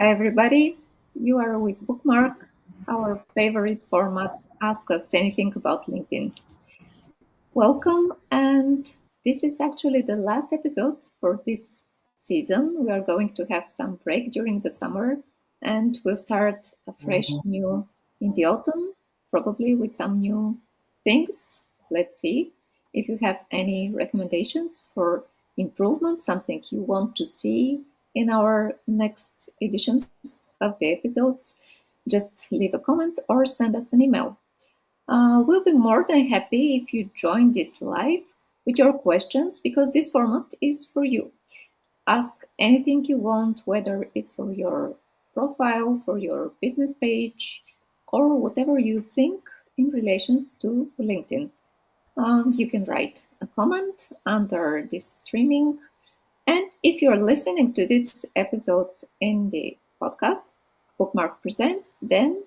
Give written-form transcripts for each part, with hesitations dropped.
Hi everybody, you are with BookMark, our favorite format, Ask Us Anything About LinkedIn. Welcome, and this is actually the last episode for this season. We are going to have some break during the summer, and we'll start a fresh new in the autumn, probably with some new things. Let's see. If you have any recommendations for improvements, something you want to see in our next editions of the episodes, just leave a comment or send us an email. We'll be more than happy if you join this live with your questions because this format is for you. Ask anything you want, whether it's for your profile, for your business page, or whatever you think in relation to LinkedIn. You can write a comment under this streaming. And if you're listening to this episode in the podcast, Bookmark Presents, then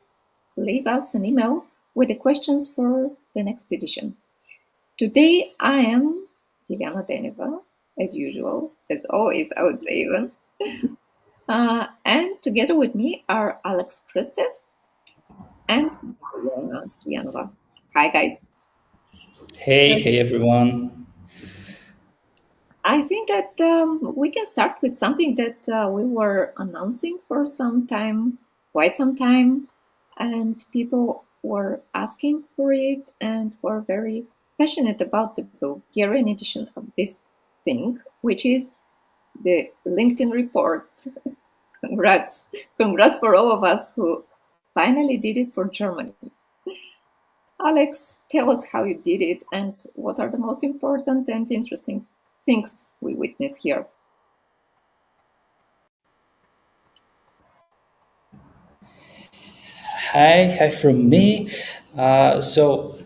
leave us an email with the questions for the next edition. Today I am Diana Deneva, as usual, as always, I would say even. And together with me are Alex Kristev and Diana Stoyanova. Hi, guys. Hey everyone. I think that we can start with something that we were announcing for some time, quite some time, and people were asking for it and were very passionate about the Bulgarian edition of this thing, which is the LinkedIn report. Congrats. Congrats for all of us who finally did it for Germany. Alex, tell us how you did it and what are the most important and interesting things we witness here. Hi from me. So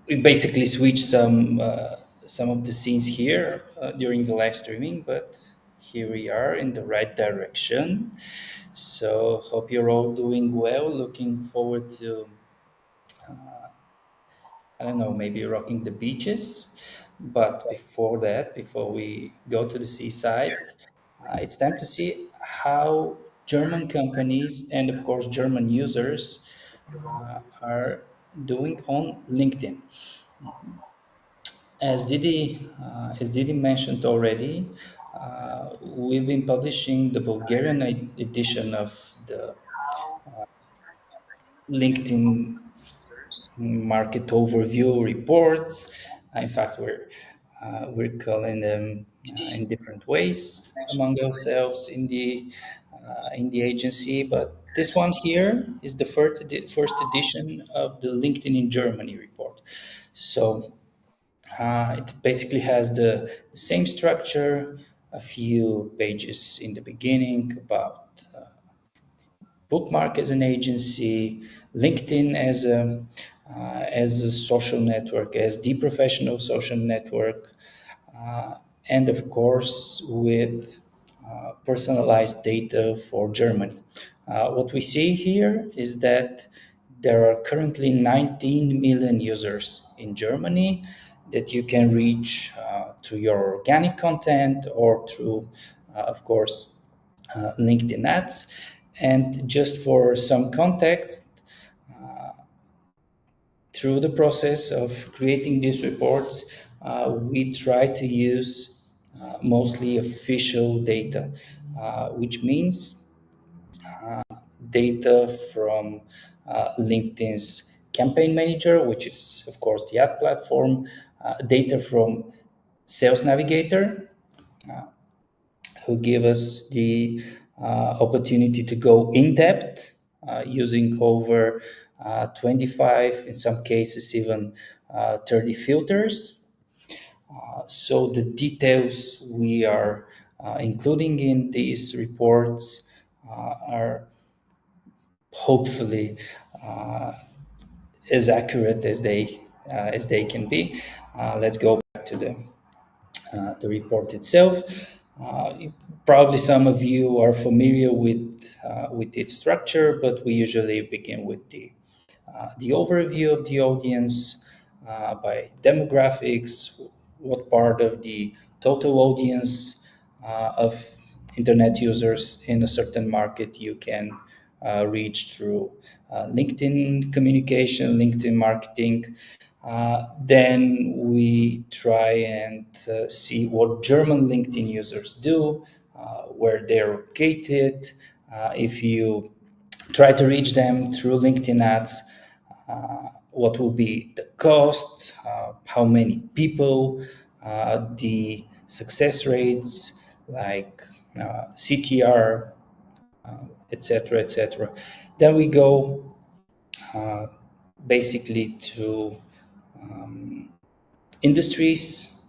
we basically switched some of the scenes here during the live streaming, but here we are in the right direction. So hope you're all doing well. Looking forward to I don't know, maybe rocking the beaches. But before that, before we go to the seaside, it's time to see how German companies and, of course, German users are doing on LinkedIn. As Didi mentioned already, we've been publishing the Bulgarian edition of the LinkedIn market overview reports. In fact, we're calling them in different ways among ourselves in the agency. But this one here is the first edition of the LinkedIn in Germany report. So it basically has the same structure, a few pages in the beginning about BookMark as an agency, LinkedIn as a social network, as the professional social network, and of course with personalized data for Germany. What we see here is that there are currently 19 million users in Germany that you can reach through your organic content or through, of course, LinkedIn ads. And just for some context, through the process of creating these reports, we try to use mostly official data, which means data from LinkedIn's campaign manager, which is, of course, the ad platform, data from Sales Navigator, who give us the opportunity to go in depth using over 25, in some cases, even 30 filters. So the details we are including in these reports are hopefully as accurate as they can be. Let's go back to the report itself. Probably some of you are familiar with its structure, but we usually begin with the overview of the audience by demographics, what part of the total audience of internet users in a certain market you can reach through LinkedIn communication, LinkedIn marketing. Then we try and see what German LinkedIn users do, where they're located. If you try to reach them through LinkedIn ads, what will be the cost, how many people, the success rates, like CTR, etc., etc. Then we go basically to industries,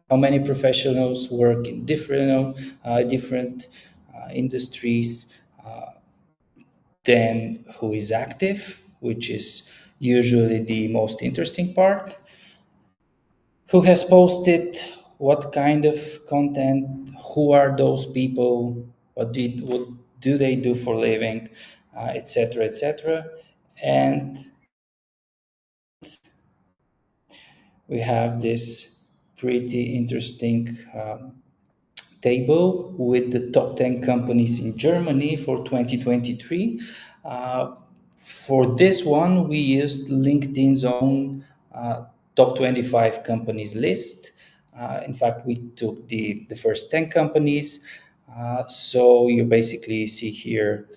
how many professionals work in different industries, then who is active, which is usually the most interesting part, who has posted, what kind of content, who are those people, what do they do for living, etc., etc. And we have this pretty interesting table with the top 10 companies in Germany for 2023. Uh, for this one, we used LinkedIn's own top 25 companies list. In fact, we took the first 10 companies. So you basically see here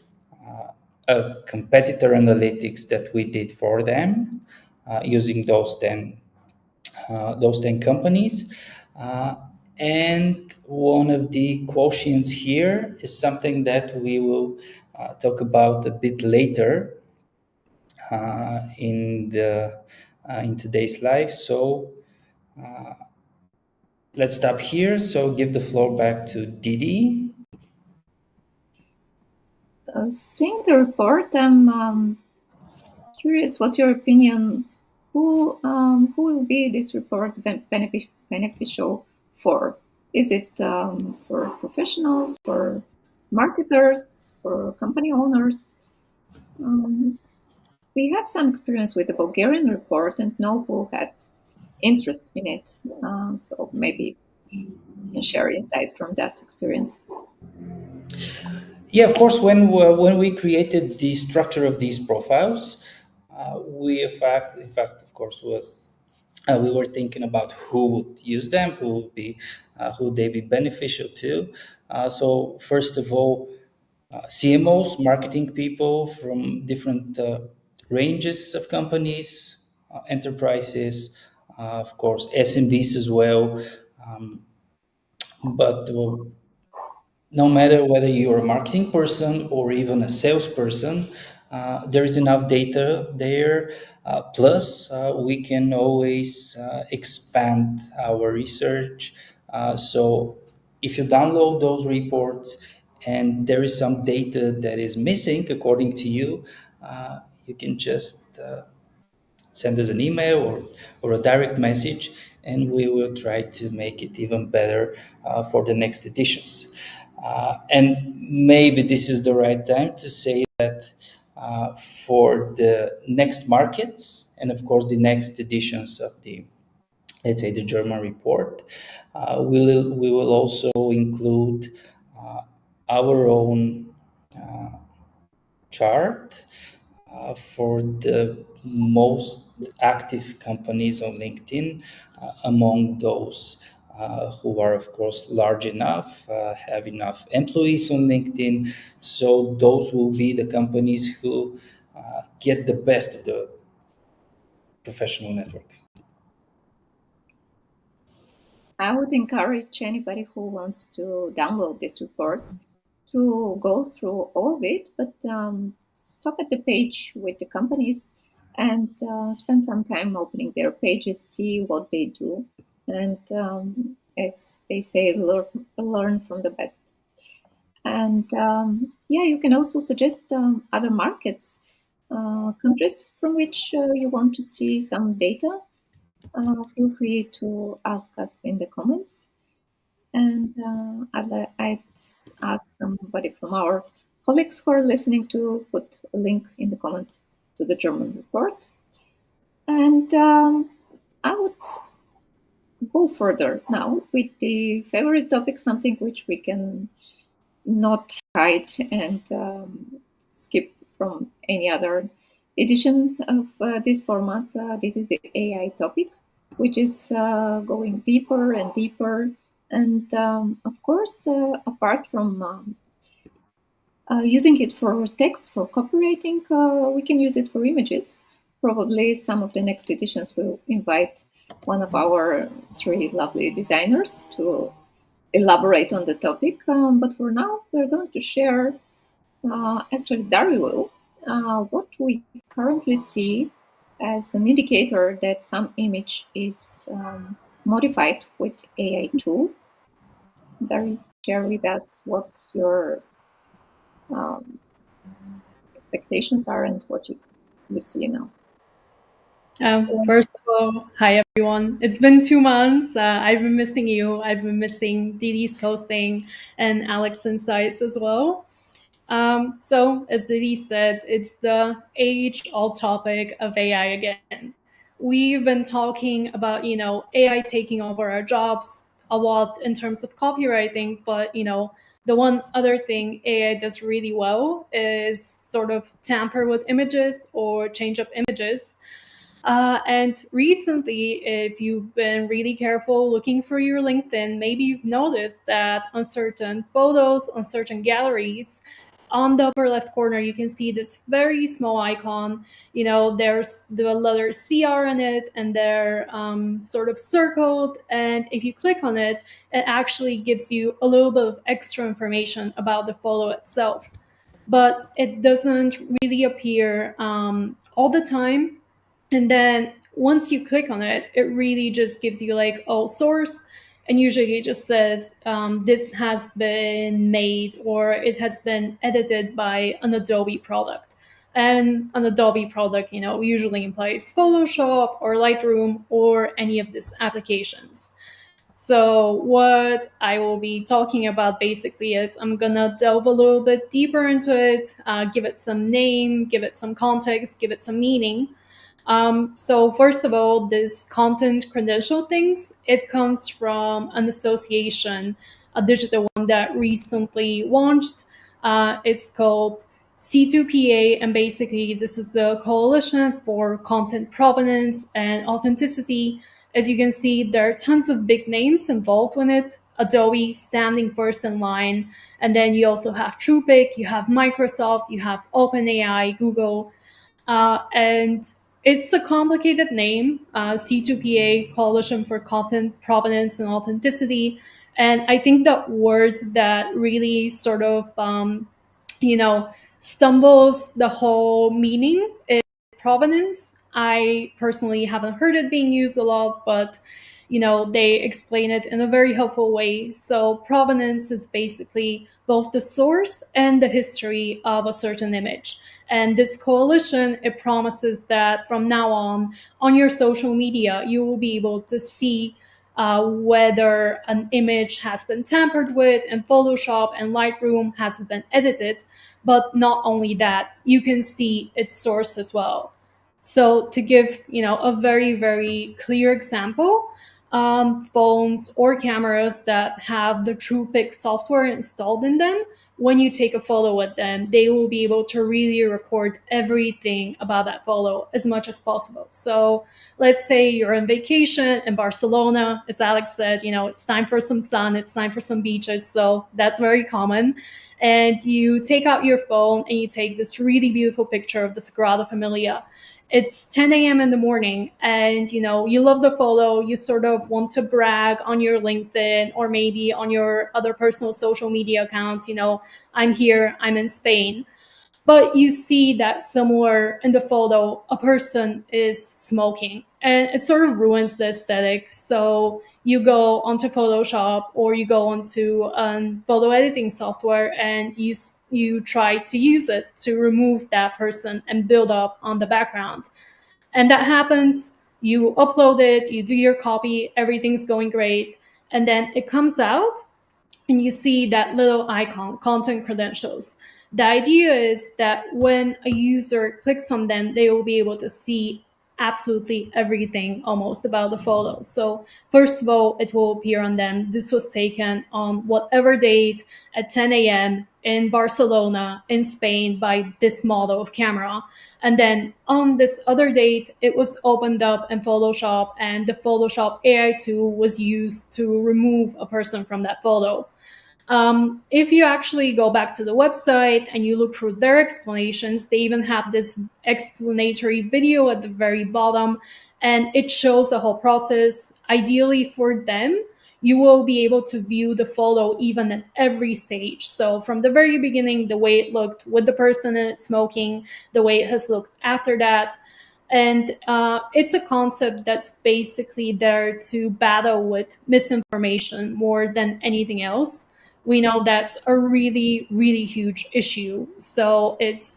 a competitor analytics that we did for them using those 10 companies. Uh, and one of the quotients here is something that we will talk about a bit later in today's live. So let's stop here. So give the floor back to Didi. Seeing the report, I'm curious, what's your opinion? Who will be this report beneficial for? Is it for professionals, for marketers, for company owners? Um, we have some experience with the Bulgarian report and know who had interest in it. So maybe you can share insights from that experience. Yeah, of course. When we created the structure of these profiles, we in fact, of course, was we were thinking about who would use them, who they be beneficial to. So first of all, CMOs, marketing people from different ranges of companies, enterprises, of course, SMBs as well. Um, but no matter whether you're a marketing person or even a salesperson, there is enough data there. Plus, we can always expand our research. So, if you download those reports and there is some data that is missing according to you, you can just send us an email or a direct message, and we will try to make it even better for the next editions. And maybe this is the right time to say that for the next markets and, of course, the next editions of the, let's say, the German report, we will also include uh, our own chart for the most active companies on LinkedIn, among those who are, of course, large enough, have enough employees on LinkedIn. So those will be the companies who get the best of the professional network. I would encourage anybody who wants to download this report to go through all of it, but stop at the page with the companies and spend some time opening their pages, see what they do, and as they say, learn from the best. And yeah, you can also suggest other markets, countries from which you want to see some data. Feel free to ask us in the comments. And I'd ask somebody from our colleagues who are listening to put a link in the comments to the German report. And I would go further now with the favorite topic, something which we can not hide and skip from any other edition of this format. This is the AI topic, which is going deeper and deeper. And of course, apart from using it for text, for copywriting, we can use it for images. Probably some of the next editions will invite one of our three lovely designers to elaborate on the topic. But for now, we're going to share, actually, Dari will, what we currently see as an indicator that some image is modified with AI tool. Dari, share with us what your um, expectations are and what you see now. First of all, hi everyone. It's been 2 months. I've been missing you. I've been missing Didi's hosting and Alex Insights as well. So, as Didi said, it's the age-old topic of AI again. We've been talking about, AI taking over our jobs a lot in terms of copywriting, but, the one other thing AI does really well is sort of tamper with images or change up images. And recently, if you've been really careful looking for your LinkedIn, maybe you've noticed that on certain photos, on certain galleries, on the upper left corner, you can see this very small icon. There's the letter CR in it, and they're sort of circled. And if you click on it, it actually gives you a little bit of extra information about the photo itself. But it doesn't really appear all the time, and then once you click on it, it really just gives you like, oh, source. And usually it just says this has been made or it has been edited by an Adobe product. And an Adobe product, usually implies Photoshop or Lightroom or any of these applications. So, what I will be talking about basically is I'm gonna delve a little bit deeper into it, give it some name, give it some context, give it some meaning. So first of all, this content credential things, it comes from an association, a digital one that recently launched. It's called C2PA, and basically this is the Coalition for Content Provenance and Authenticity. As you can see, there are tons of big names involved in it. Adobe standing first in line, and then you also have TruePic, you have Microsoft, you have OpenAI, Google, and it's a complicated name, C2PA, Coalition for Content Provenance and Authenticity. And I think the word that really sort of, you know, stumbles the whole meaning is provenance. I personally haven't heard it being used a lot, but they explain it in a very helpful way. So provenance is basically both the source and the history of a certain image. And this coalition, it promises that from now on your social media, you will be able to see whether an image has been tampered with in Photoshop and Lightroom, has been edited. But not only that, you can see its source as well. So to give a very, very clear example, phones or cameras that have the TruePic software installed in them, when you take a photo with them, they will be able to really record everything about that photo as much as possible. So let's say you're on vacation in Barcelona, as Alex said, it's time for some sun, it's time for some beaches. So that's very common. And you take out your phone and you take this really beautiful picture of the Sagrada Familia. It's 10 a.m. in the morning, and you love the photo. You sort of want to brag on your LinkedIn or maybe on your other personal social media accounts. I'm here, I'm in Spain. But you see that somewhere in the photo, a person is smoking, and it sort of ruins the aesthetic. So you go onto Photoshop or you go onto photo editing software, and you try to use it to remove that person and build up on the background. And that happens, you upload it, you do your copy, everything's going great, and then it comes out and you see that little icon, content credentials. The idea is that when a user clicks on them, they will be able to see absolutely everything almost about the photo. So first of all, it will appear on them. This was taken on whatever date at 10 a.m. in Barcelona, in Spain, by this model of camera. And then on this other date, it was opened up in Photoshop, and the Photoshop AI tool was used to remove a person from that photo. If you actually go back to the website and you look through their explanations, they even have this explanatory video at the very bottom, and it shows the whole process. Ideally for them, you will be able to view the photo even at every stage. So from the very beginning, the way it looked with the person in it smoking, the way it has looked after that. And it's a concept that's basically there to battle with misinformation more than anything else. We know that's a really, really huge issue. So it's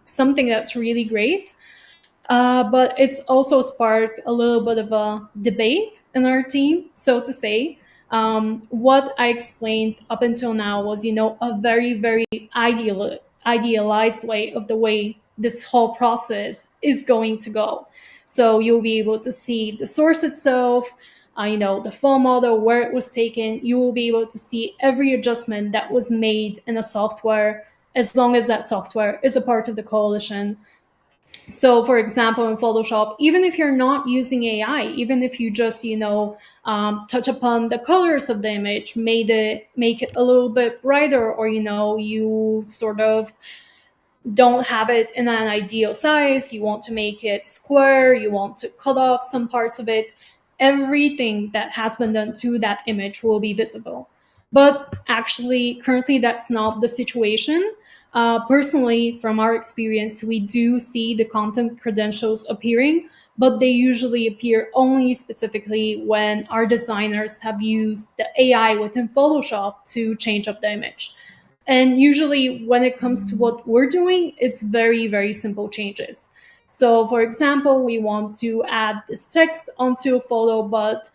something that's really great. But it's also sparked a little bit of a debate in our team, so to say. What I explained up until now was, a very, very idealized way of the way this whole process is going to go. So you'll be able to see the source itself, the full model, where it was taken. You will be able to see every adjustment that was made in a software, as long as that software is a part of the coalition. So, for example, in Photoshop, even if you're not using AI, even if you just, touch upon the colors of the image, make it a little bit brighter, or you sort of don't have it in an ideal size, you want to make it square, you want to cut off some parts of it, everything that has been done to that image will be visible. But actually, currently, that's not the situation. Personally, from our experience, we do see the content credentials appearing, but they usually appear only specifically when our designers have used the AI within Photoshop to change up the image. And usually, when it comes to what we're doing, it's very, very simple changes. So, for example, we want to add this text onto a photo, but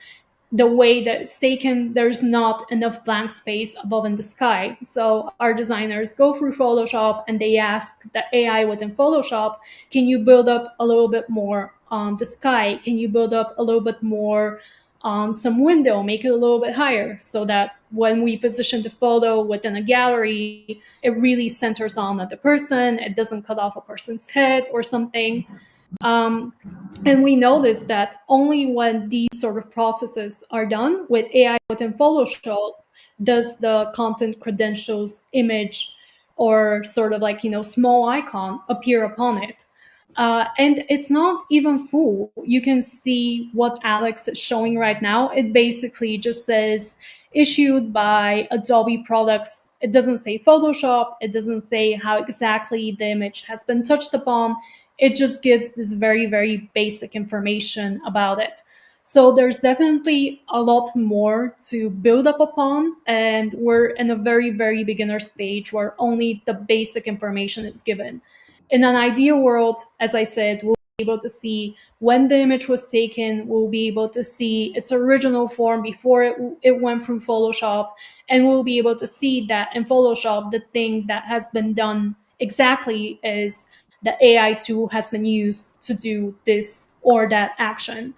the way that it's taken, there's not enough blank space above in the sky. So our designers go through Photoshop and they ask the AI within Photoshop, can you build up a little bit more on the sky? Can you build up a little bit more on some window, make it a little bit higher, so that when we position the photo within a gallery, it really centers on the person, it doesn't cut off a person's head or something. Um, and we noticed that only when these sort of processes are done with AI within Photoshop does the content credentials image or sort of like, small icon appear upon it. And it's not even full. You can see what Alex is showing right now. It basically just says issued by Adobe products. It doesn't say Photoshop. It doesn't say how exactly the image has been touched upon. It just gives this very, very basic information about it. So there's definitely a lot more to build up upon, and we're in a very, very beginner stage where only the basic information is given. In an ideal world, as I said, we'll be able to see when the image was taken, we'll be able to see its original form before it went through Photoshop, and we'll be able to see that in Photoshop, the thing that has been done exactly is the AI tool has been used to do this or that action.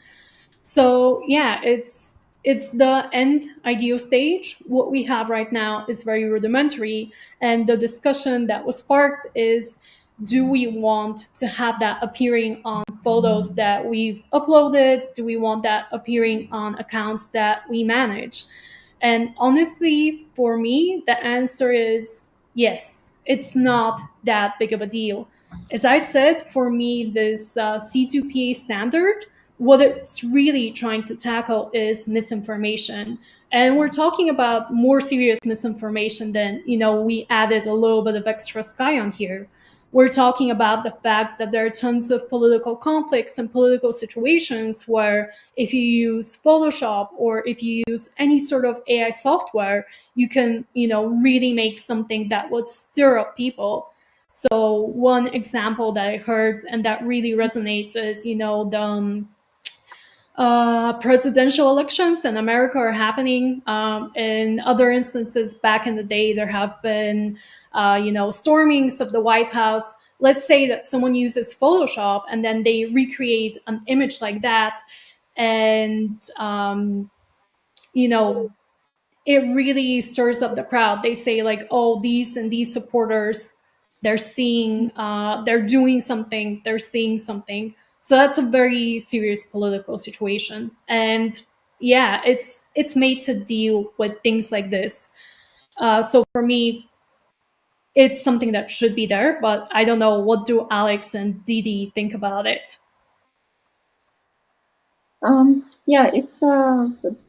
So yeah, it's the end ideal stage. What we have right now is very rudimentary, and the discussion that was sparked is, do we want to have that appearing on photos that we've uploaded? Do we want that appearing on accounts that we manage? And honestly, for me, the answer is yes. It's not that big of a deal. As I said, for me, this C2PA standard, what it's really trying to tackle is misinformation. And we're talking about more serious misinformation than, we added a little bit of extra sky on here. We're talking about the fact that there are tons of political conflicts and political situations where if you use Photoshop or if you use any sort of AI software, you can, really make something that would stir up people. So one example that I heard and that really resonates is, presidential elections in America are happening. In other instances, back in the day, there have been, stormings of the White House. let's say that someone uses Photoshop and then they recreate an image like that, and you know, it really stirs up the crowd. They say like, oh, these and these supporters, they're seeing, they're doing something, they're seeing something. So that's a very serious political situation, and yeah, it's made to deal with things like this. So for me, it's something that should be there, but I don't know, what do Alex and Didi think about it? Yeah, it's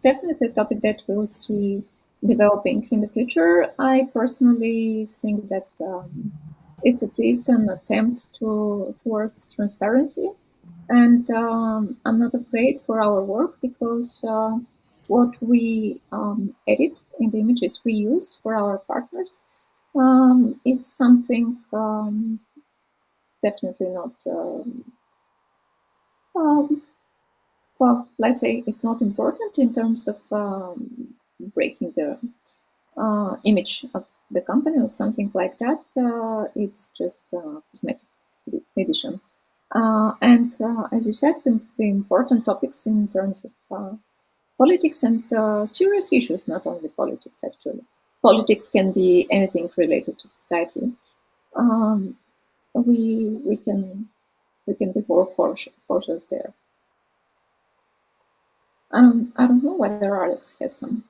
definitely a topic that we'll see developing in the future. I personally think that it's at least an attempt towards transparency, and I'm not afraid for our work because what we edit in the images we use for our partners is something definitely not. Um, Well, let's say it's not important in terms of breaking the image of the company or something like that. It's just cosmetic addition. And as you said, the important topics in terms of politics and serious issues, not only politics actually. Politics can be anything related to society. Um, we can be more cautious there. I don't know whether Alex has some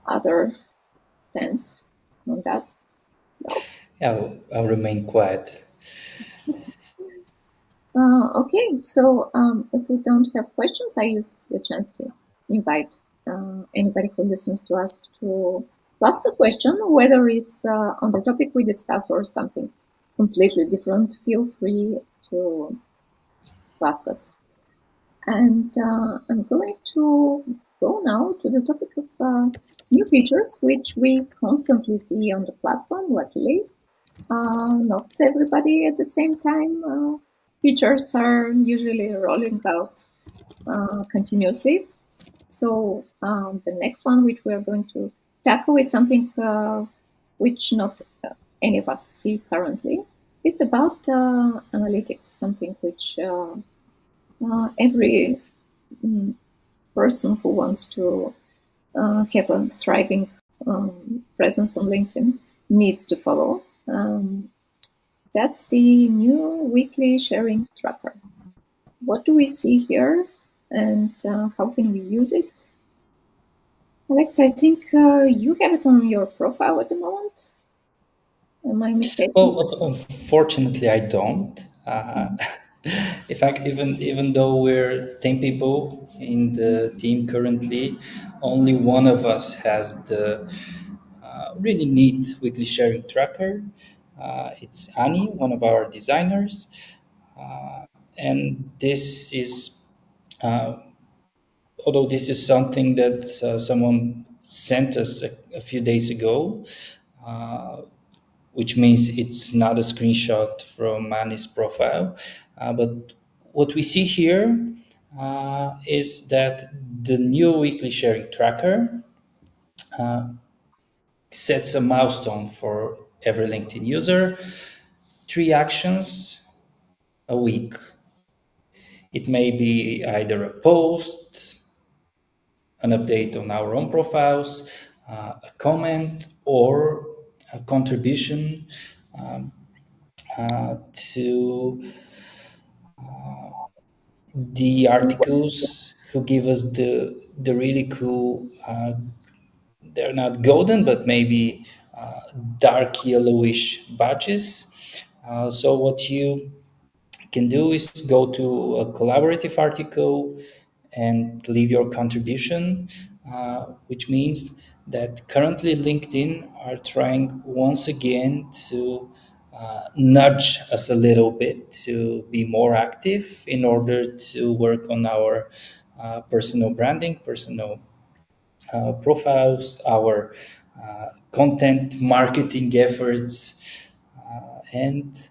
other stance on that. No. Yeah, I'll remain quiet. Okay, so if we don't have questions, I use the chance to invite anybody who listens to us to ask a question, whether it's on the topic we discuss or something completely different. Feel free to ask us. And I'm going to go now to the topic of new features, which we constantly see on the platform, luckily. Not everybody at the same time. Features are usually rolling out continuously. So the next one, which we are going to tackle, is something which not any of us see currently. It's about analytics, something which every person who wants to have a thriving presence on LinkedIn needs to follow. That's the new weekly sharing tracker. What do we see here, and how can we use it? Alex, I think you have it on your profile at the moment. Am I mistaken? Well, unfortunately, I don't. In fact, even though we're 10 people in the team currently, only one of us has the really neat weekly sharing tracker. It's Annie, one of our designers, and this is although this is something that someone sent us a few days ago, which means it's not a screenshot from Annie's profile. But what we see here is that the new weekly sharing tracker sets a milestone for every LinkedIn user, 3 actions a week. It may be either a post, an update on our own profiles, a comment, or a contribution to the articles who give us the really cool. They're not golden, but maybe dark yellowish badges. So what you can do is go to a collaborative article and leave your contribution, which means that currently LinkedIn are trying once again to nudge us a little bit to be more active in order to work on our personal branding, personal profiles, our content marketing efforts, and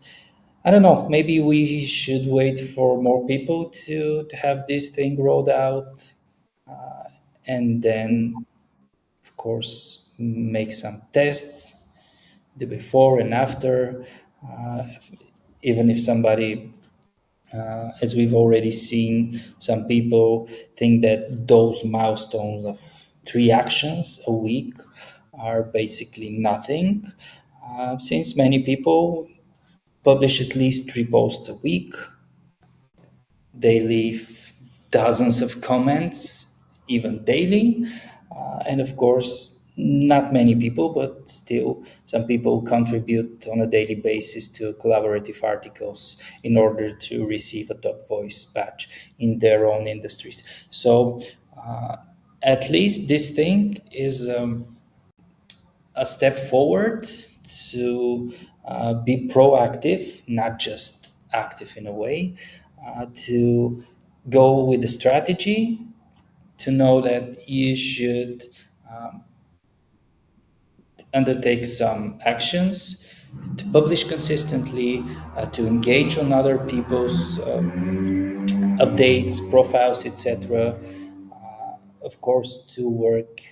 I don't know, maybe we should wait for more people to have this thing rolled out, and then, of course, make some tests, the before and after, Even if somebody, as we've already seen, some people think that those milestones of 3 actions a week are basically nothing, since many people publish at least 3 posts a week. They leave dozens of comments, even daily. And of course, not many people, but still, some people contribute on a daily basis to collaborative articles in order to receive a top voice badge in their own industries. So, uh, at least this thing is a step forward to be proactive, not just active in a way, to go with the strategy, to know that you should undertake some actions, to publish consistently, to engage on other people's updates, profiles, etc. Of course, to work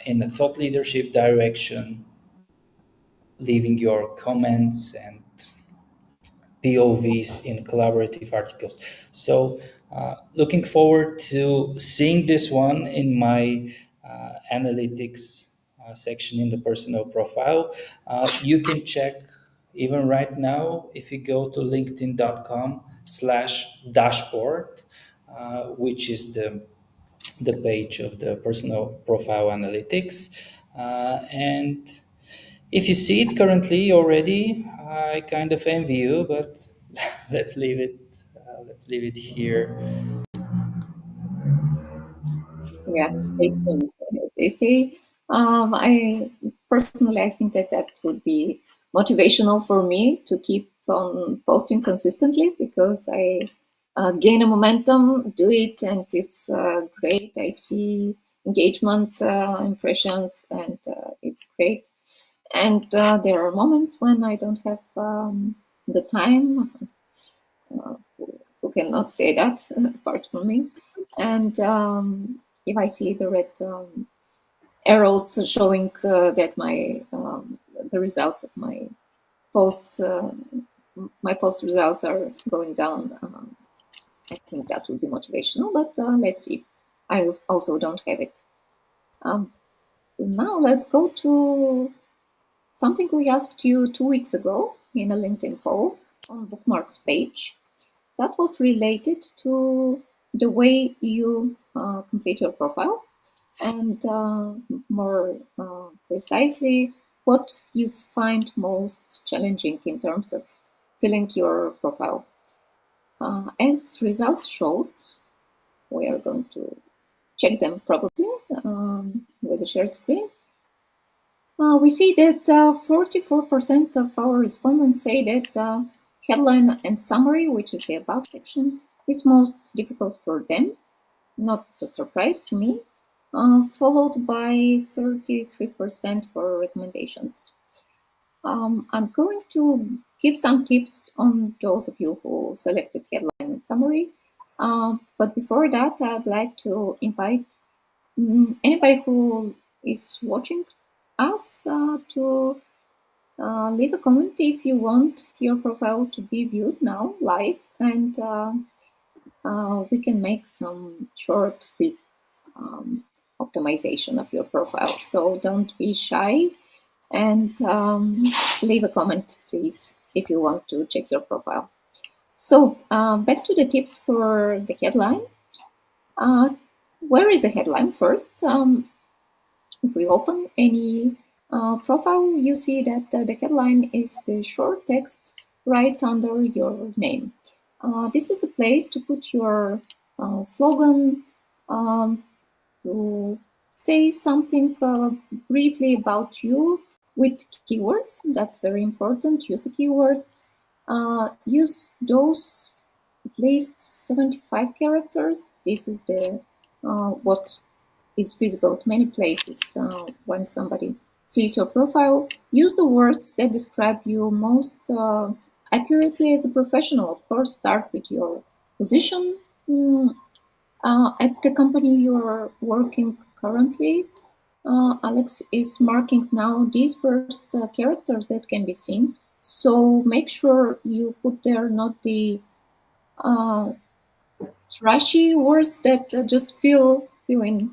in a thought leadership direction, leaving your comments and POVs in collaborative articles. So, looking forward to seeing this one in my analytics section in the personal profile. You can check even right now if you go to linkedin.com/dashboard, which is the page of the personal profile analytics. And if you see it currently already, I kind of envy you, but let's leave it. Let's leave it here. Yeah, stay tuned. As they say, I personally, I think that that would be motivational for me to keep on posting consistently because I gain a momentum, do it, and it's great. I see engagement, impressions, and it's great. And there are moments when I don't have the time. Who cannot say that apart from me? And if I see the red arrows showing that the results of posts, my post results are going down, I think that would be motivational. But let's see. I also don't have it. Now let's go to something we asked you 2 weeks ago in a LinkedIn poll on BookMark's page. That was related to the way you complete your profile and more precisely what you find most challenging in terms of filling your profile. As results showed, we are going to check them probably with a shared screen. We see that 44% of our respondents say that headline and summary, which is the about section, is most difficult for them. Not a surprise to me. Followed by 33% for recommendations. I'm going to give some tips on those of you who selected headline and summary. But before that, I'd like to invite anybody who is watching us to leave a comment if you want your profile to be viewed now live, and we can make some short quick optimization of your profile. So don't be shy and leave a comment, please, if you want to check your profile. So back to the tips for the headline. Where is the headline first? If we open any profile, you see that the headline is the short text right under your name. This is the place to put your slogan, to say something briefly about you with keywords. That's very important. Use the keywords. Use those at least 75 characters. This is the what is visible at many places when somebody sees your profile. Use the words that describe you most accurately as a professional. Of course, start with your position at the company you are working currently. Alex is marking now these first characters that can be seen. So make sure you put there not the trashy words that just fill in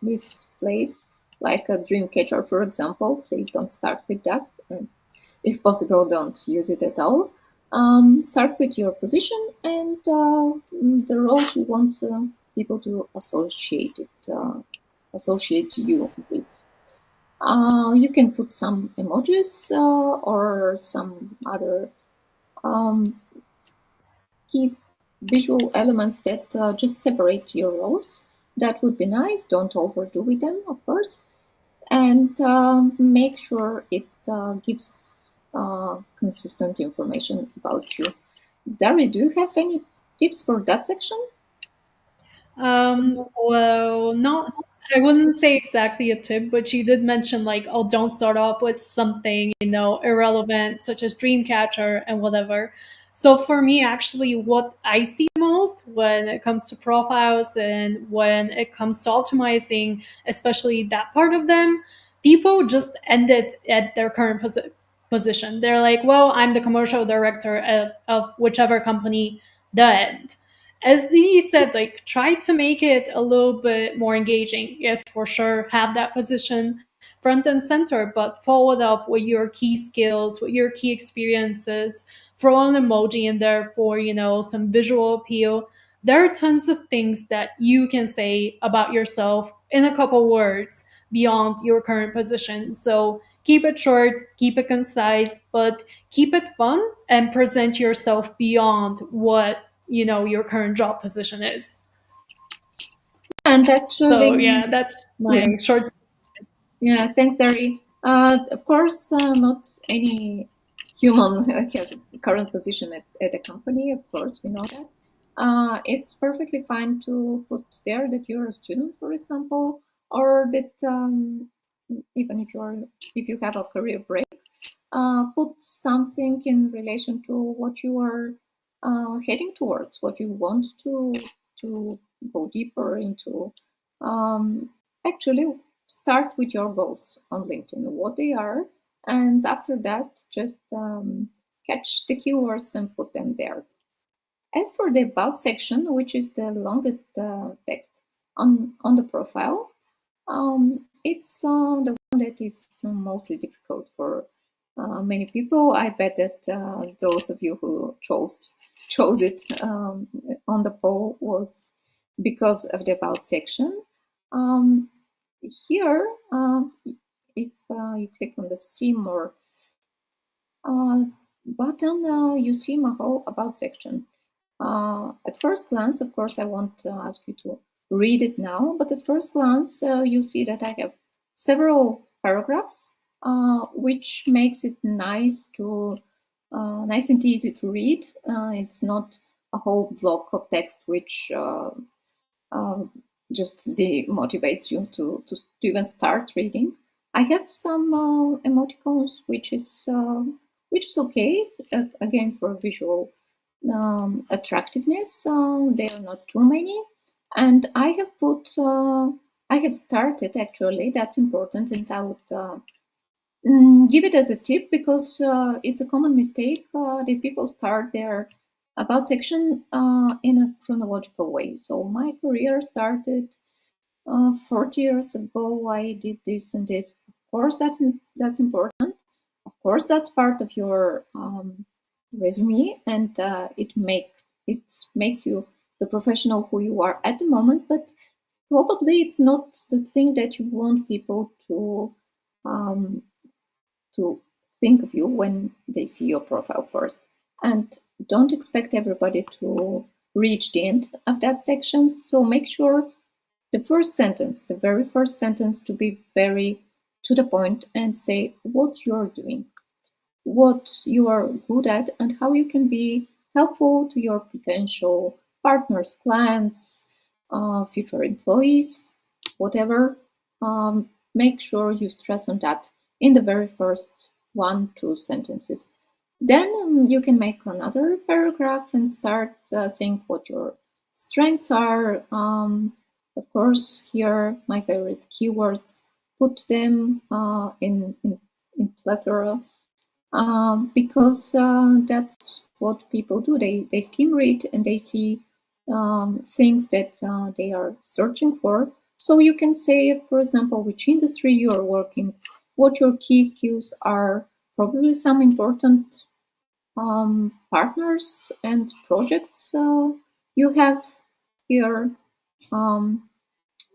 this place, like a dream catcher, for example. Please don't start with that, and if possible, don't use it at all. Start with your position and the roles you want people to associate you with. You can put some emojis or some other um, key visual elements that just separate your rows. That would be nice. Don't overdo with them, of course, and make sure it gives consistent information about you. Dari, do you have any tips for that section? Well, not, I wouldn't say exactly a tip, but she did mention like, oh, don't start off with something, irrelevant, such as Dreamcatcher and whatever. So for me, actually, what I see most when it comes to profiles and when it comes to optimizing, especially that part of them, people just end it at their current position. They're like, well, I'm the commercial director of whichever company, the end. As Dee said, like try to make it a little bit more engaging. Yes, for sure, have that position front and center, but follow it up with your key skills, with your key experiences. Throw an emoji in there for some visual appeal. There are tons of things that you can say about yourself in a couple words beyond your current position. So keep it short, keep it concise, but keep it fun and present yourself beyond what your current job position is. And So actually, yeah, that's yeah, my short. yeah, thanks, Dari. Of course, not any human has a current position at a company. Of course, we know that. It's perfectly fine to put there that you're a student, for example, or that even if you have a career break, put something in relation to what you are heading towards, what you want to go deeper into. Um, Actually, start with your goals on LinkedIn, what they are, and after that, just catch the keywords and put them there. As for the about section, which is the longest text on the profile, it's the one that is mostly difficult for many people. I bet that those of you who chose it on the poll was because of the about section. Here, if you click on the see more button, you see my whole about section. At first glance, of course, I won't ask you to read it now, but at first glance, you see that I have several paragraphs, which makes it nice and easy to read. It's not a whole block of text which uh, just demotivates you to even start reading. I have some emoticons, which is okay. Again, for visual attractiveness, they are not too many, and I have started actually. That's important, and I would give it as a tip because it's a common mistake that people start their about section in a chronological way. So my career started 40 years ago. I did this and this. Of course, that's important. Of course, that's part of your resume, and it makes you the professional who you are at the moment. But probably it's not the thing that you want people um, to think of you when they see your profile first. And don't expect everybody to reach the end of that section. So make sure the very first sentence, to be very to the point and say what you're doing, what you are good at, and how you can be helpful to your potential partners, clients, future employees, whatever. Make sure you stress on that in the very first 1-2 sentences. Then you can make another paragraph and start saying what your strengths are. Of course, here my favorite keywords. Put them in plethora because that's what people do. They skim read and they see things that they are searching for. So you can say, for example, which industry you are working, what your key skills are, probably some important partners and projects you have here,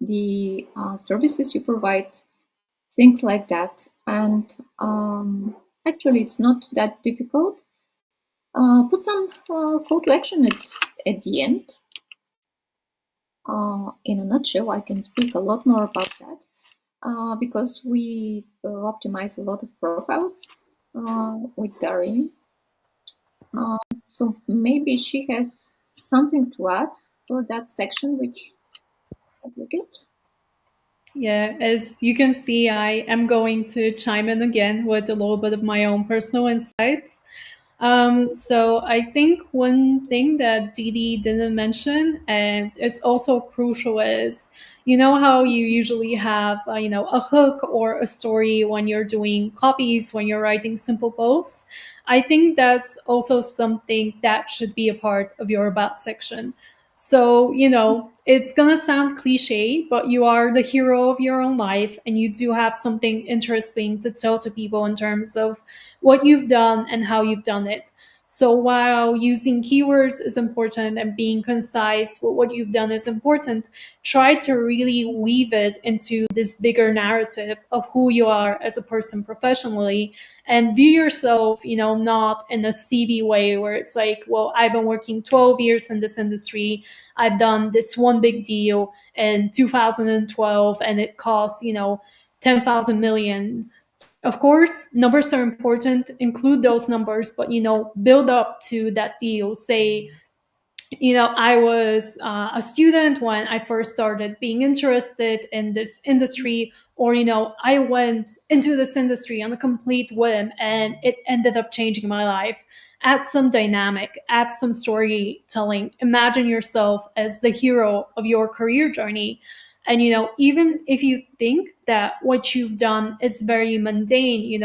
the services you provide, things like that. And actually, it's not that difficult. Put some call to action at the end. In a nutshell, I can speak a lot more about that because we optimize a lot of profiles with Darin. So maybe she has something to add for that section, which I forget. Yeah, as you can see, I am going to chime in again with a little bit of my own personal insights. So I think one thing that Didi didn't mention and is also crucial is, you know how you usually have, a hook or a story when you're doing copies, when you're writing simple posts. I think that's also something that should be a part of your about section. So, it's gonna sound cliche, but you are the hero of your own life and you do have something interesting to tell to people in terms of what you've done and how you've done it. So while using keywords is important and being concise with what you've done is important, try to really weave it into this bigger narrative of who you are as a person professionally and view yourself, not in a CV way where it's like, well, I've been working 12 years in this industry. I've done this one big deal in 2012 and it cost, 10,000 million. Of course, numbers are important, include those numbers, but build up to that deal. Say, I was a student when I first started being interested in this industry, or, I went into this industry on a complete whim and it ended up changing my life. Add some dynamic, add some storytelling. Imagine yourself as the hero of your career journey. And, even if you think that what you've done is very mundane,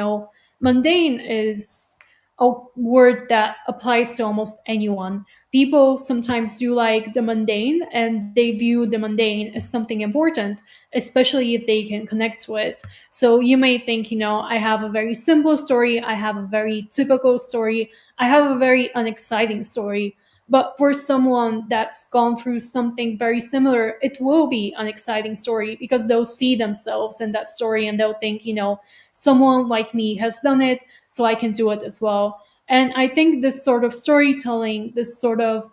mundane is a word that applies to almost anyone. People sometimes do like the mundane and they view the mundane as something important, especially if they can connect to it. So you may think, I have a very simple story, I have a very typical story, I have a very unexciting story. But for someone that's gone through something very similar, it will be an exciting story because they'll see themselves in that story and they'll think, someone like me has done it, so I can do it as well. And I think this sort of storytelling, this sort of,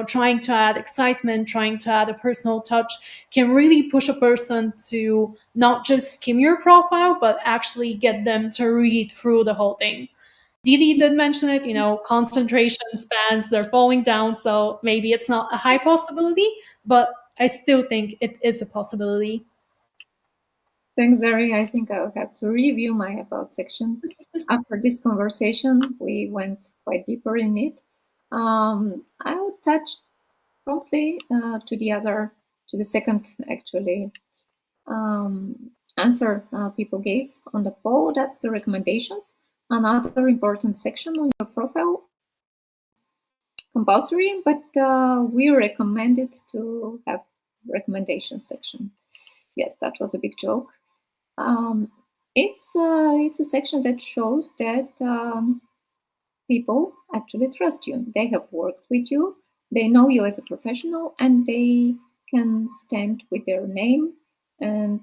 trying to add excitement, trying to add a personal touch can really push a person to not just skim your profile, but actually get them to read through the whole thing. Didi did mention it, concentration spans, they're falling down. So maybe it's not a high possibility, but I still think it is a possibility. Thanks, Dari. I think I'll have to review my about section. After this conversation, we went quite deeper in it. I will touch promptly to the second, actually, answer people gave on the poll. That's the recommendations. Another important section on your profile, compulsory, but we recommend it to have recommendation section. Yes, that was a big joke. It's a section that shows that people actually trust you. They have worked with you, they know you as a professional, and they can stand with their name and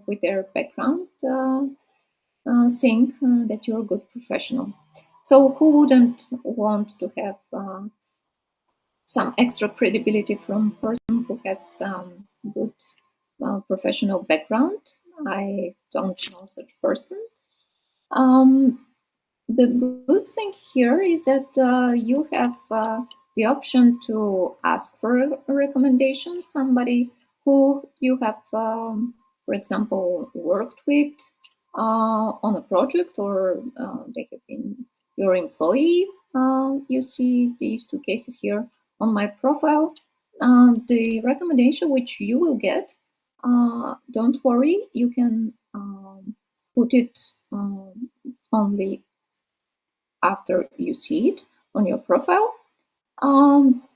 with their background, saying that you're a good professional. So who wouldn't want to have some extra credibility from a person who has good professional background? I don't know such person. The good thing here is that you have the option to ask for a recommendation, somebody who you have, for example, worked with on a project, or they have been your employee. You see these two cases here on my profile. The recommendation which you will get, don't worry, you can put it only after you see it on your profile.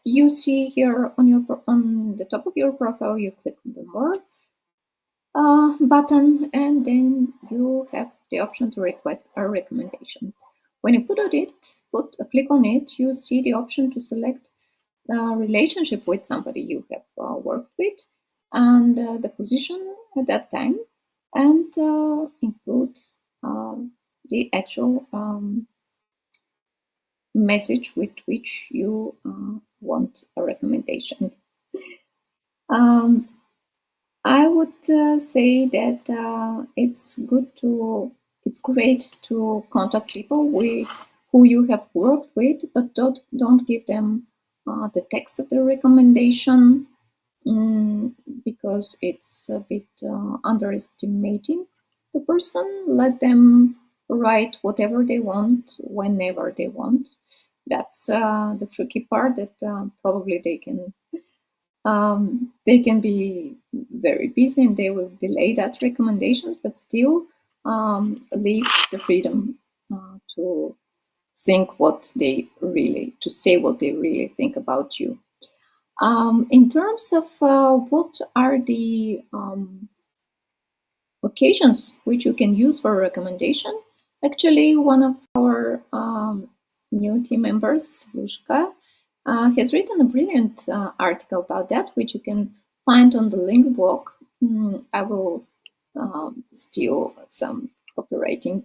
You see here on the top of your profile, you click on the more button, and then you have the option to request a recommendation. When you click on it, you see the option to select the relationship with somebody you have worked with and the position at that time, and include the actual message with which you want a recommendation. Um, I would say that it's great to contact people who you have worked with, but don't give them the text of the recommendation, because it's a bit underestimating the person. Let them write whatever they want, whenever they want. That's the tricky part, that probably they can be very busy and they will delay that recommendation, but still leave the freedom to say what they really think about you. In terms of what are the occasions which you can use for a recommendation, actually, one of our new team members, Lushka, has written a brilliant article about that, which you can find on the link blog. I will steal some copywriting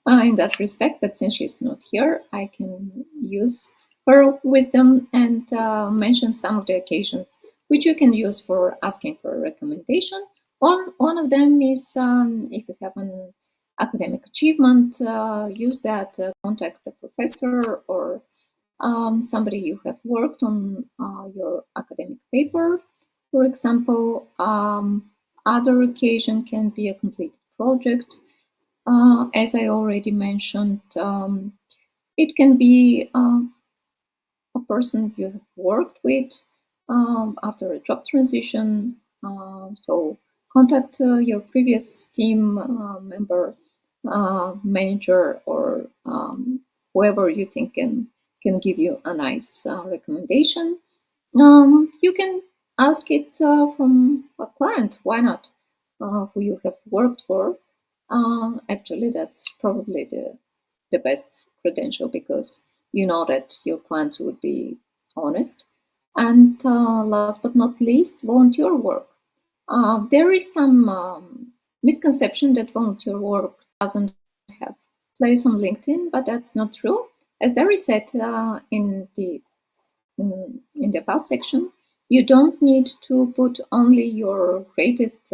in that respect, but since she's not here, I can use her wisdom and mention some of the occasions which you can use for asking for a recommendation. One of them is if you have an academic achievement, use that, contact the professor or somebody you have worked on your academic paper, for example. Other occasion can be a completed project. As I already mentioned, it can be a person you have worked with after a job transition. So contact your previous team member, manager, or whoever you think can give you a nice recommendation. You can ask it from a client. Why not? Who you have worked for. Actually, that's probably the best credential, because you know that your clients would be honest. And last but not least, volunteer work. There is some misconception that volunteer work doesn't have place on LinkedIn, but that's not true. As there is said in the about section, you don't need to put only your greatest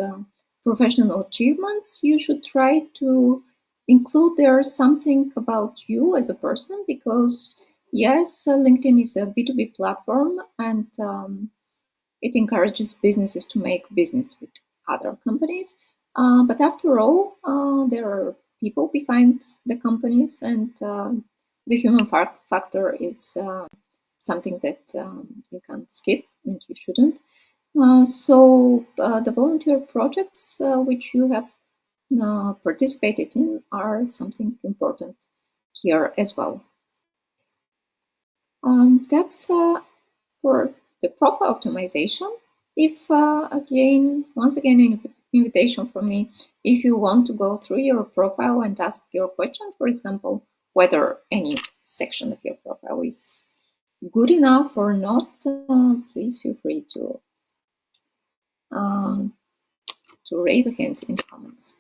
professional achievements. You should try to include there something about you as a person, because yes, LinkedIn is a B2B platform, and it encourages businesses to make business with other companies. But after all, there are people behind the companies, and the human factor is something that you can't skip, and you shouldn't. So the volunteer projects which you have participated in are something important here as well. That's for the profile optimization. If once again, invitation from me, if you want to go through your profile and ask your question, for example, whether any section of your profile is good enough or not, please feel free to raise a hand in the comments.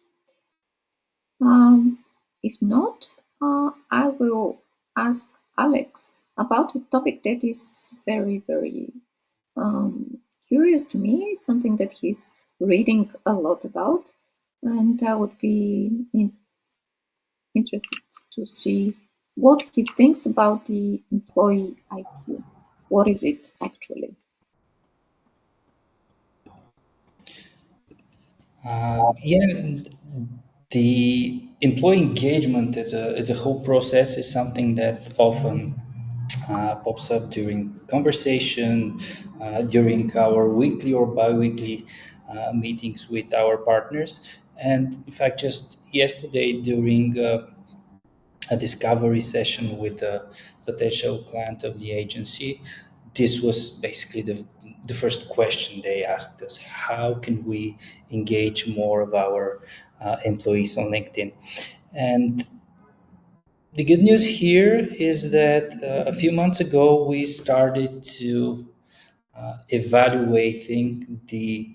If not, I will ask Alex about a topic that is very, very curious to me, something that he's reading a lot about, and I would be interested to see what he thinks about the employee IQ. What is it actually? Yeah, the employee engagement as a whole process is something that often pops up during conversation, during our weekly or bi-weekly meetings with our partners. And in fact, just yesterday during a discovery session with a potential client of the agency, this was basically the first question they asked us: how can we engage more of our employees on LinkedIn? And the good news here is that a few months ago we started to evaluating the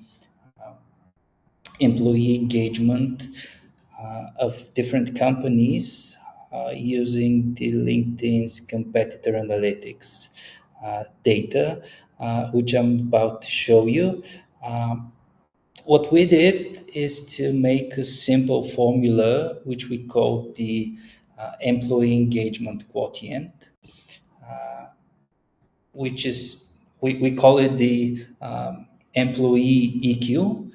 employee engagement of different companies using the LinkedIn's competitor analytics data, which I'm about to show you. What we did is to make a simple formula, which we call the employee engagement quotient, which is we call it the employee EQ,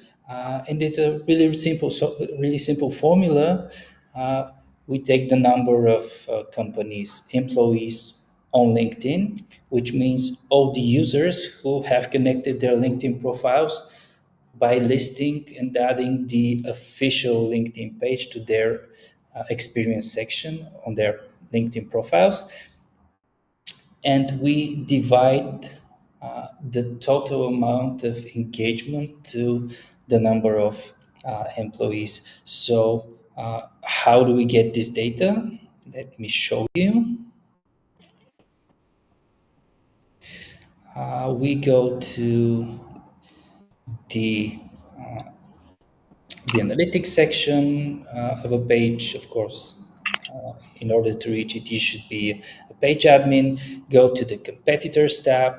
and it's a really simple formula. We take the number of companies employees on LinkedIn, which means all the users who have connected their LinkedIn profiles by listing and adding the official LinkedIn page to their experience section on their LinkedIn profiles, and we divide the total amount of engagement to the number of employees. So, how do we get this data? Let me show you. We go to the the analytics section of a page. Of course, in order to reach it, you should be a page admin. Go to the competitors tab,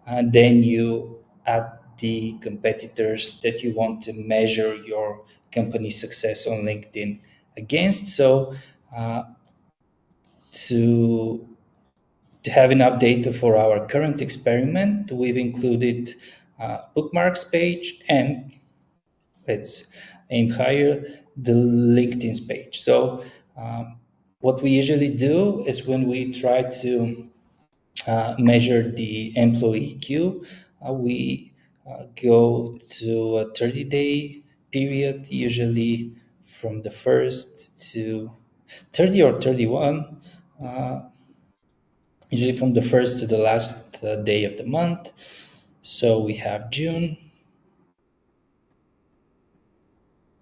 and then you add the competitors that you want to measure your company success on LinkedIn against. So to to have enough data for our current experiment, we've included bookmarks page, and let's aim higher, the LinkedIn's page. So what we usually do is when we try to measure the employee queue, we go to a 30-day period, usually from the 1st to 30 or 31, usually from the 1st to the last day of the month. So we have June,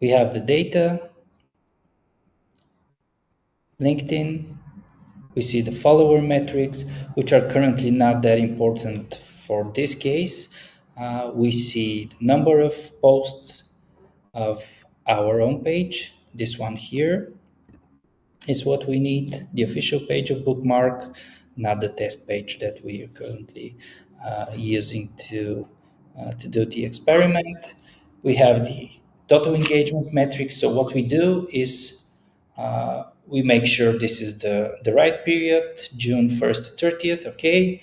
we have the data, LinkedIn, we see the follower metrics, which are currently not that important for this case. We see the number of posts of our own page. This one here is what we need, the official page of Bookmark, not the test page that we are currently using to do the experiment. We have the total engagement metrics. So what we do is we make sure this is the right period, June 1st to 30th, okay.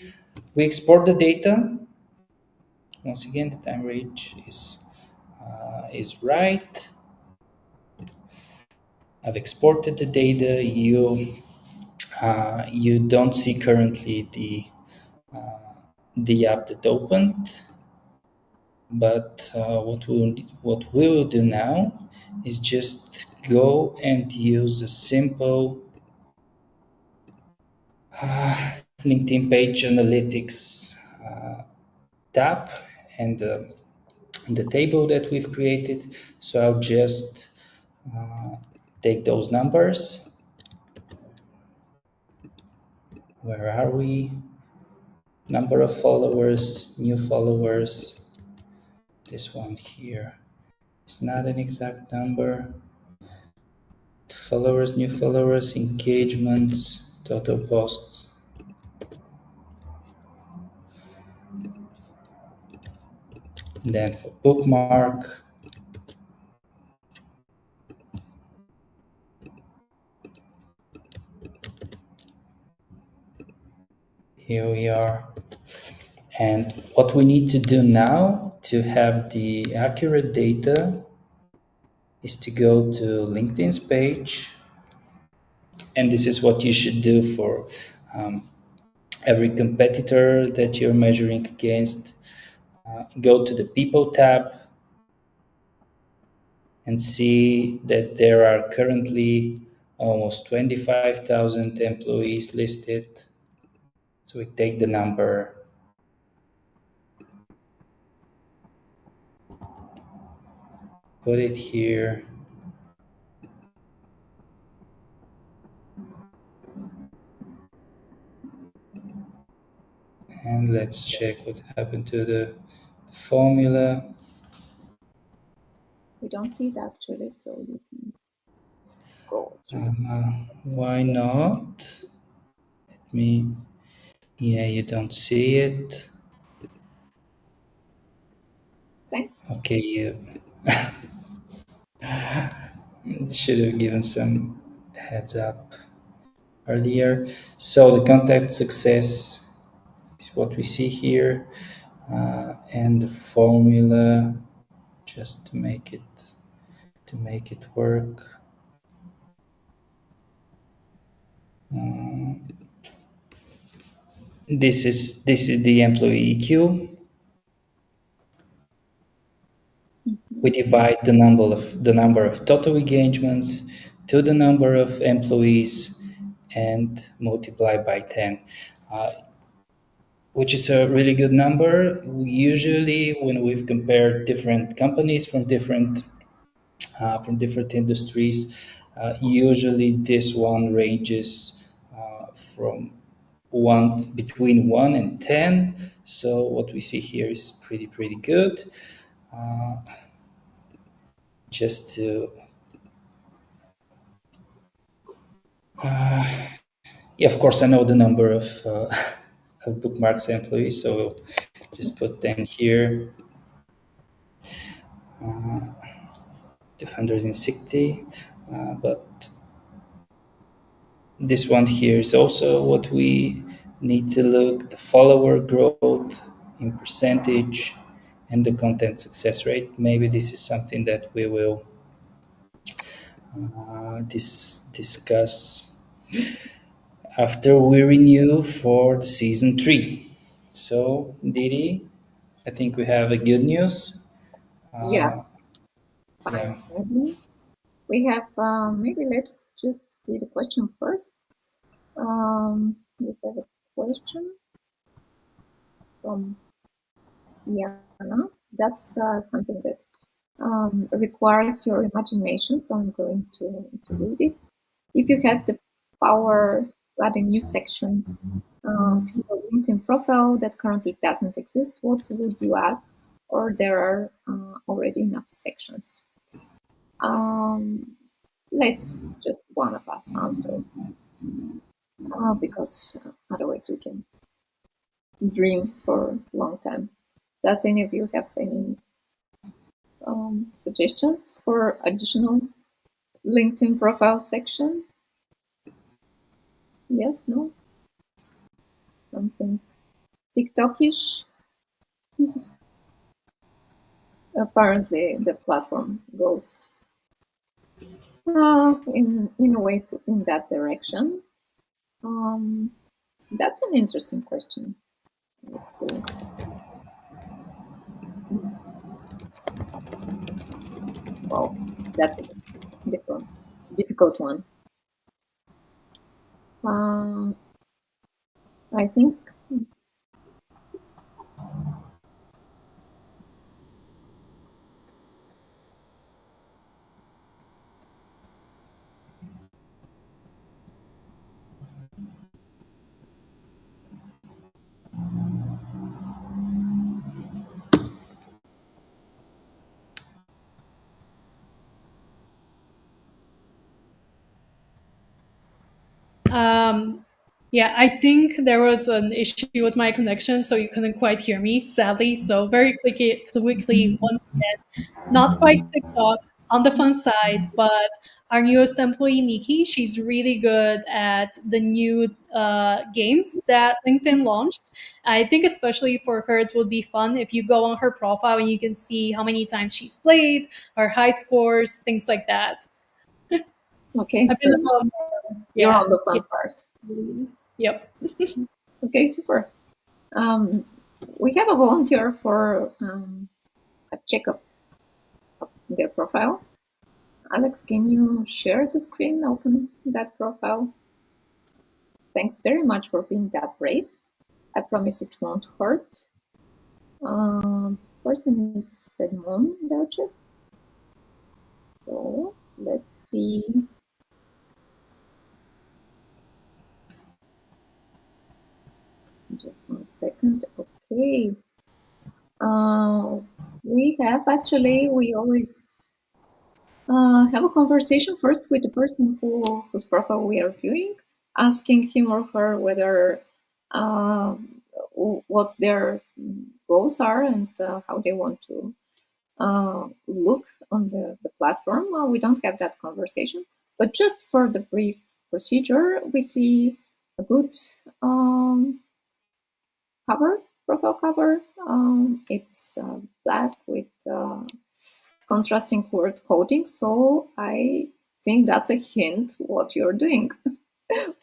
We export the data. Once again, the time range is right. I've exported the data. You don't see currently the app that opened, but what we will do now is just go and use a simple LinkedIn page analytics tab and the table that we've created. So I'll just take those numbers. Where are we? Number of followers, new followers. This one here is not an exact number. Followers, new followers, engagements, total posts. Then for bookmark, here we are. And what we need to do now to have the accurate data is to go to LinkedIn's page. And this is what you should do for every competitor that you're measuring against. Go to the People tab and see that there are currently almost 25,000 employees listed. So we take the number, put it here. And let's check what happened to the formula. We don't see it actually, so you can go through. Why not? Let me. Yeah, you don't see it. Thanks. Okay, you should have given some heads up earlier. So the contact success is what we see here, and the formula just to make it work. This is the employee EQ. We divide the number of total engagements to the number of employees and multiply by 10, uh, which is a really good number. Usually, when we've compared different companies from different industries, usually this one ranges from between 1 and 10. So what we see here is pretty good. Just to Yeah, of course, I know the number of of bookmarks employees, so we'll just put 10 here, 260. But this one here is also what we need to look: the follower growth in percentage and the content success rate. Maybe this is something that we will discuss after we renew for the season 3. So, Didi, I think we have a good news. Yeah, Yeah. finally. We have, maybe let's just see the question first. We have a question from Yana. That's something that requires your imagination, so I'm going to read it. If you had the power to add a new section to your LinkedIn profile that currently doesn't exist, what would you add? Or there are already enough sections? Let's just one of us answers, because otherwise we can dream for a long time. Does any of you have any suggestions for additional LinkedIn profile section? Yes, no? Something TikTokish? Apparently, the platform goes in a way in that direction. That's an interesting question. Let's see. Well, that's a difficult one. I think Um, yeah, I think there was an issue with my connection, so you couldn't quite hear me, sadly. So very quickly, once again, not quite TikTok on the fun side, but our newest employee, Nikki, she's really good at the new games that LinkedIn launched. I think especially for her, it would be fun if you go on her profile and you can see how many times she's played, her high scores, things like that. okay. A So bit of a, you're yeah, on the yeah. fun part. Yep. Okay, super. We have a volunteer for a check of their profile. Alex, can you share the screen, open that profile? Thanks very much for being that brave. I promise it won't hurt. The person is Edmond Belchev. So let's see. Just 1 second. Okay. We always have a conversation first with the person whose profile we are viewing, asking him or her whether what their goals are and how they want to look on the platform. We don't have that conversation, but just for the brief procedure, we see a good profile cover. It's black with contrasting word coding, so I think that's a hint what you're doing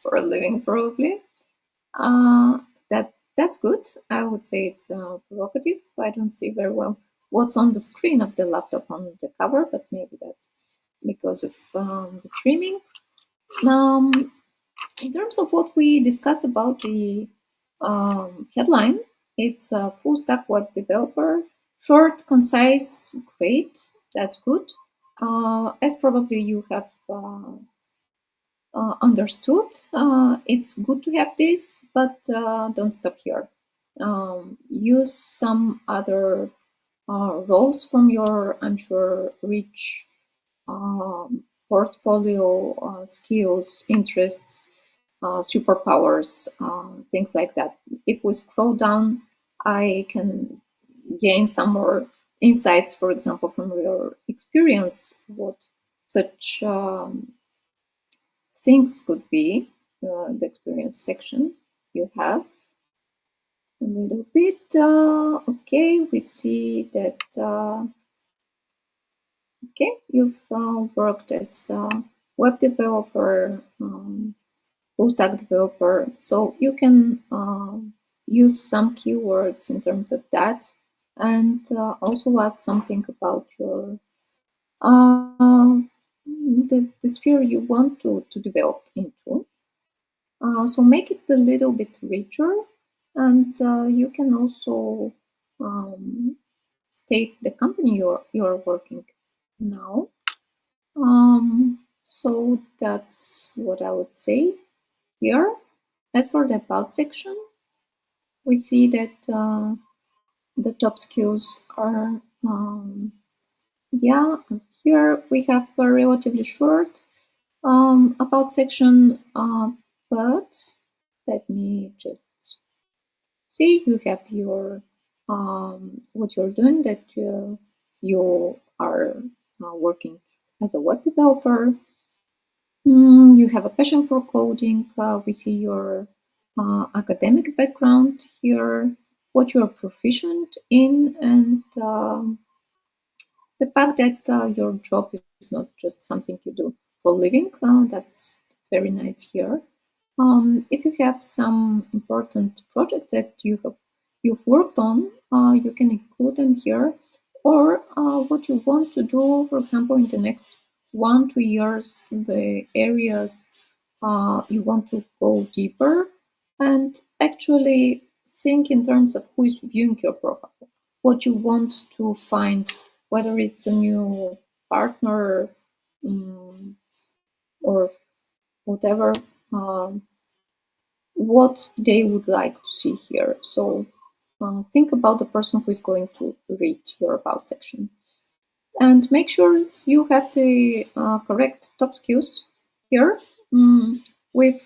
for a living, probably. That's good. I would say it's provocative. I don't see very well what's on the screen of the laptop on the cover, but maybe that's because of the streaming. In terms of what we discussed about the headline, it's a full stack web developer, short, concise, great. That's good. As probably you have understood, it's good to have this, but don't stop here. Use some other roles from your, I'm sure, rich portfolio, skills, interests, superpowers, things like that. If we scroll down, I can gain some more insights, for example, from your experience, what such things could be. The experience section you have a little bit. Okay, we see that okay, you've worked as a web developer, full stack developer, so you can use some keywords in terms of that, and also add something about your the sphere you want to develop into. So make it a little bit richer, and you can also state the company you're working now. So that's what I would say here. As for the about section, we see that the top skills are yeah, here we have a relatively short about section, but let me just see. You have your what you're doing, that you are working as a web developer. You have a passion for coding. We see your academic background here, what you're proficient in, and the fact that your job is not just something you do for a living. That's very nice here. If you have some important projects that you've worked on, you can include them here, or what you want to do, for example, in the next 1-2 years, the areas you want to go deeper, and actually think in terms of who is viewing your profile, what you want to find, whether it's a new partner or whatever. What they would like to see here. So think about the person who is going to read your about section. And make sure you have the correct top skills here. We've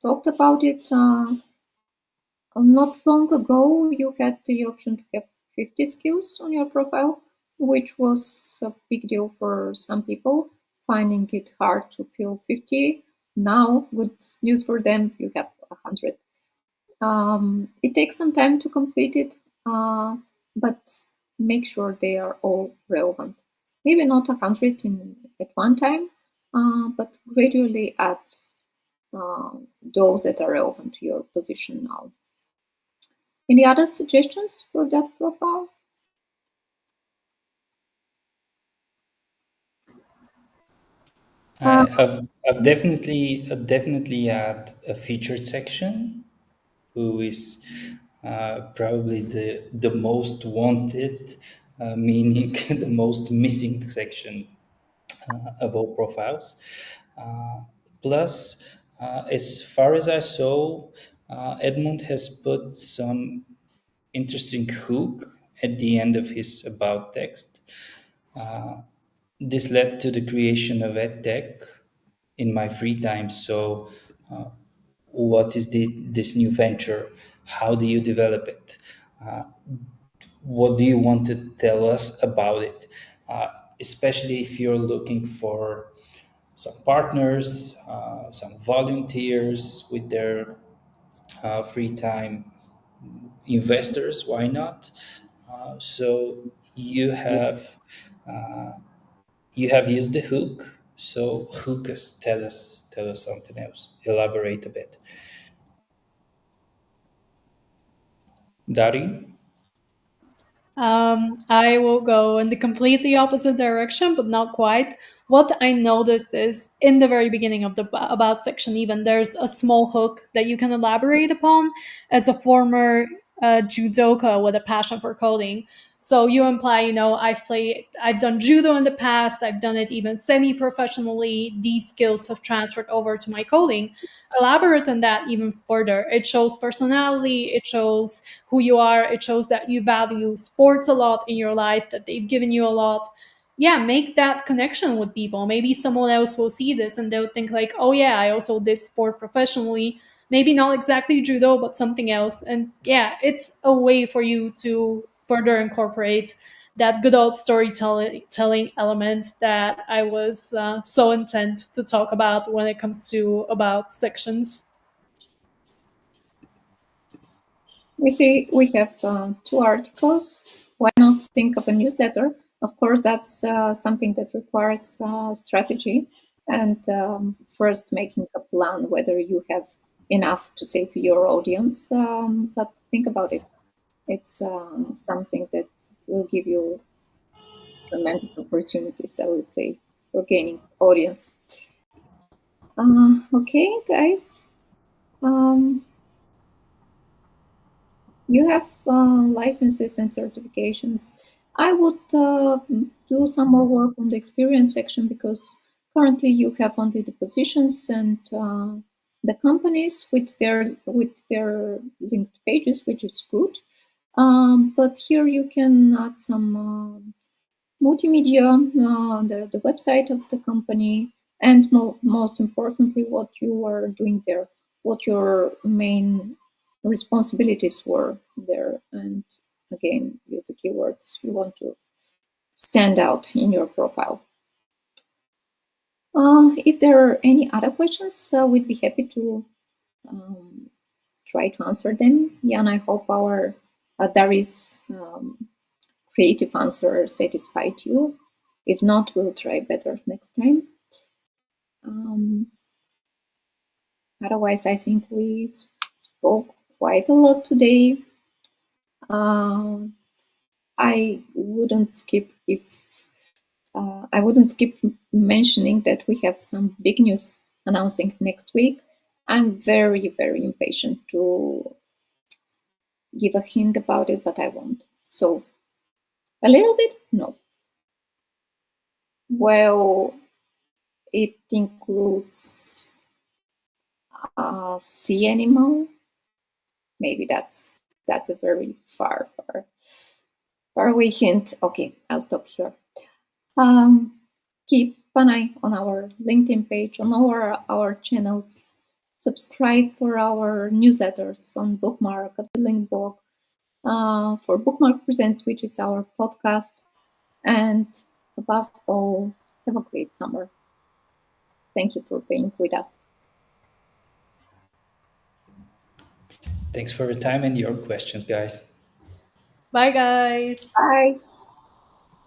talked about it not long ago. You had the option to have 50 skills on your profile, which was a big deal for some people, finding it hard to fill 50. Now, good news for them, you have 100. It takes some time to complete it, but make sure they are all relevant. Maybe not 100 at one time, but gradually add those that are relevant to your position now. Any other suggestions for that profile? Uh, I've definitely had a featured section, who is probably the most wanted, meaning the most missing section of all profiles. Uh, Plus, as far as I saw, Edmund has put some interesting hook at the end of his about text. This led to the creation of EdTech in my free time. So, what is this new venture? How do you develop it? What do you want to tell us about it? Uh, Especially if you're looking for some partners, some volunteers with their free time, investors, why not? So you have used the hook. So hook us, tell us something else. Elaborate a bit. Dari? I will go in the completely opposite direction, but not quite. What I noticed is in the very beginning of the about section, even there's a small hook that you can elaborate upon as a former judoka with a passion for coding. So you imply, I've done judo in the past, I've done it even semi professionally. These skills have transferred over to my coding. Elaborate on that even further. It shows personality, it shows who you are, it shows that you value sports a lot in your life, that they've given you a lot. Yeah, make that connection with people. Maybe someone else will see this and they'll think like, oh yeah, I also did sport professionally. Maybe not exactly judo, but something else. And yeah, it's a way for you to further incorporate that good old storytelling element that I was so intent to talk about when it comes to about sections. we see we have two articles. Why not think of a newsletter? Of course, that's something that requires strategy and first making a plan whether you have enough to say to your audience. But think about it. It's something that will give you tremendous opportunities, I would say, for gaining audience. Okay, guys. Um, you have licenses and certifications. I would do some more work on the experience section because currently you have only the positions and the companies with their linked pages, which is good. But here you can add some multimedia, the website of the company, and most importantly, what you are doing there, what your main responsibilities were there, and again, use the keywords you want to stand out in your profile. If there are any other questions, we'd be happy to um, try to answer them. Jan, I hope our Darius creative answer satisfied you. If not, we'll try better next time. Um, Otherwise, I think we spoke quite a lot today. Uh, I wouldn't skip if I wouldn't skip mentioning that we have some big news announcing next week. I'm very, very impatient to give a hint about it, but I won't. So, a little bit? No. Well, it includes sea animal. Maybe that's a very far away hint. Okay, I'll stop here. Keep an eye on our LinkedIn page, on our channels. Subscribe for our newsletters on BookMark at the link blog. For BookMark Presents, which is our podcast. And above all, have a great summer. Thank you for being with us. Thanks for your time and your questions, guys. Bye, guys. Bye.